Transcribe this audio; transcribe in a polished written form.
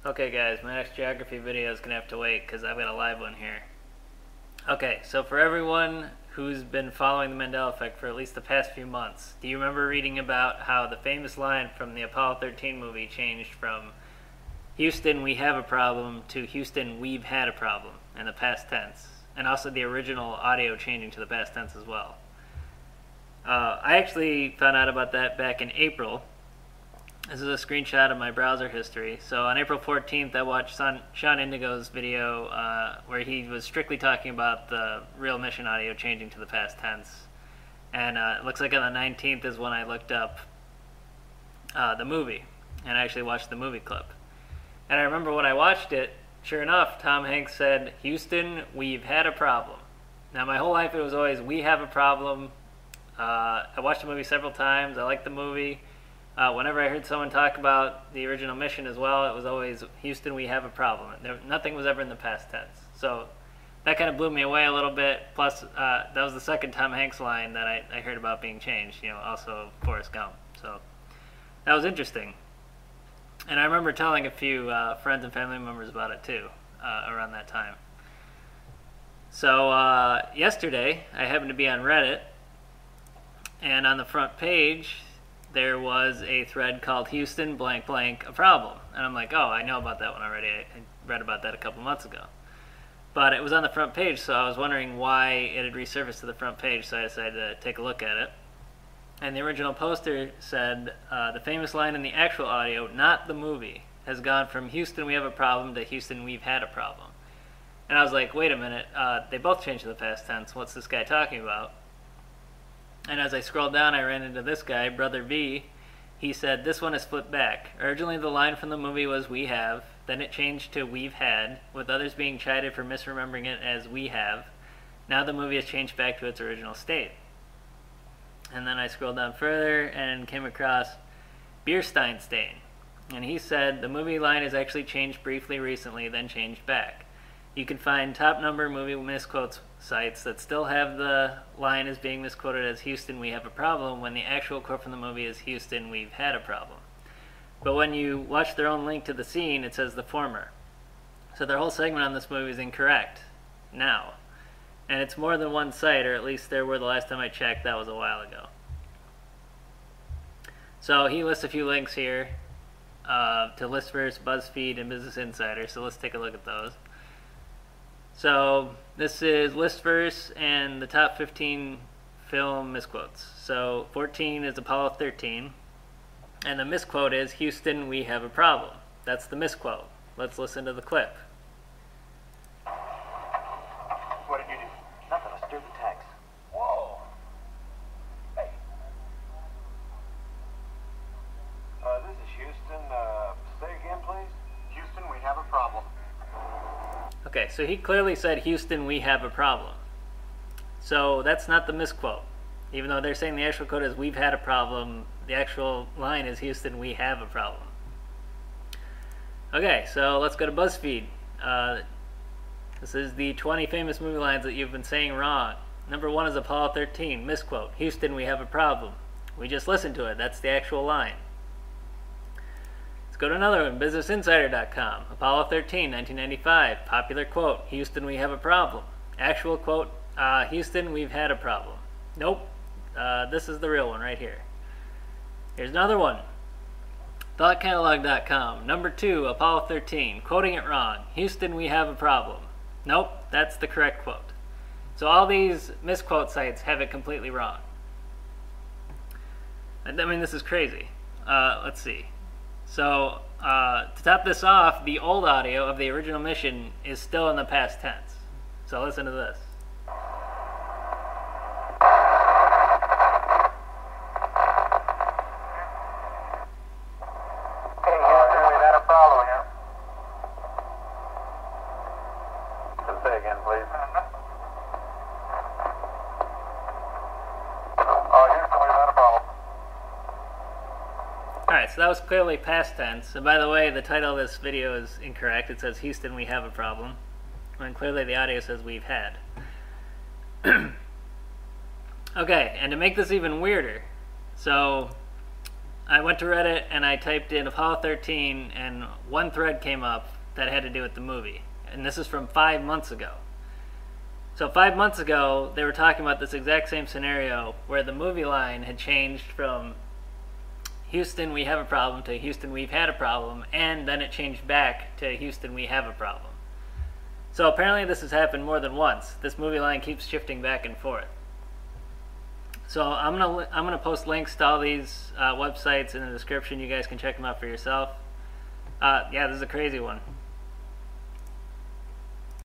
Okay guys, my next geography video is going to have to wait because I've got a live one here. Okay, so for everyone who's been following the Mandela Effect for at least the past few months, do you remember reading about how the famous line from the Apollo 13 movie changed from Houston, we have a problem to Houston, we've had a problem in the past tense, and also the original audio changing to the past tense as well? I actually found out about that back in April. This is a screenshot of my browser history. So on April 14th, I watched Sean Indigo's video where he was strictly talking about the real mission audio changing to the past tense. And it looks like on the 19th is when I looked up the movie, and I actually watched the movie clip. And I remember when I watched it, sure enough, Tom Hanks said, "Houston, we've had a problem." Now my whole life it was always, we have a problem. I watched the movie several times. I liked the movie. Whenever I heard someone talk about the original mission as well, it was always, Houston, we have a problem. Nothing was ever in the past tense. So that kind of blew me away a little bit. Plus, that was the second Tom Hanks line that I heard about being changed, also Forrest Gump. So that was interesting. And I remember telling a few friends and family members about it too, around that time. So yesterday, I happened to be on Reddit, and on the front page, there was a thread called Houston blank blank a problem. And I'm like, oh, I know about that one already. I read about that a couple months ago. But it was on the front page, so I was wondering why it had resurfaced to the front page, so I decided to take a look at it. And the original poster said, the famous line in the actual audio, not the movie, has gone from Houston, we have a problem, to Houston, we've had a problem. And I was like, wait a minute, they both changed to the past tense. What's this guy talking about? And as I scrolled down, I ran into this guy, Brother V. He said, this one is flipped back. Originally, the line from the movie was, we have. Then it changed to, we've had, with others being chided for misremembering it as we have. Now the movie has changed back to its original state. And then I scrolled down further and came across Biersteinstein. And he said, the movie line has actually changed briefly recently, then changed back. You can find top number movie misquotes sites that still have the line as being misquoted as Houston, we have a problem, when the actual quote from the movie is Houston, we've had a problem. But when you watch their own link to the scene, it says the former. So their whole segment on this movie is incorrect now. And it's more than one site, or at least there were the last time I checked. That was a while ago. So he lists a few links here to Listverse, BuzzFeed, and Business Insider. So let's take a look at those. So this is Listverse and the top 15 film misquotes. So 14 is Apollo 13, and the misquote is, Houston, we have a problem. That's the misquote. Let's listen to the clip. What did you do? Nothing, I stirred the tanks. Whoa. Hey. This is Houston. Say again, please. Houston, we have a problem. Okay, so he clearly said, Houston, we have a problem. So that's not the misquote. Even though they're saying the actual quote is, we've had a problem, the actual line is, Houston, we have a problem. Okay, so let's go to BuzzFeed. This is the 20 famous movie lines that you've been saying wrong. Number 1 is Apollo 13, misquote, Houston, we have a problem. We just listened to it, that's the actual line. Let's go to another one, BusinessInsider.com. Apollo 13, 1995. Popular quote, Houston, we have a problem. Actual quote, Houston, we've had a problem. Nope. This is the real one right here. Here's another one. ThoughtCatalog.com. Number 2, Apollo 13. Quoting it wrong. Houston, we have a problem. Nope, that's the correct quote. So all these misquote sites have it completely wrong. I mean, this is crazy. Let's see. So, to top this off, the old audio of the original mission is still in the past tense. So listen to this. Hey, Houston, we've had a problem here. Say again, please. Oh, Houston, we've had a problem. Alright, so that was clearly past tense. And by the way, the title of this video is incorrect. It says, Houston, we have a problem. When clearly the audio says, we've had. Okay, and to make this even weirder, so I went to Reddit and I typed in Apollo 13, and one thread came up that had to do with the movie. And this is from 5 months ago. So 5 months ago, they were talking about this exact same scenario where the movie line had changed from Houston, we have a problem, to Houston, we've had a problem, and then it changed back to Houston, we have a problem. So apparently this has happened more than once. This movie line keeps shifting back and forth. So I'm gonna post links to all these websites in the description. You guys can check them out for yourself. Yeah, this is a crazy one.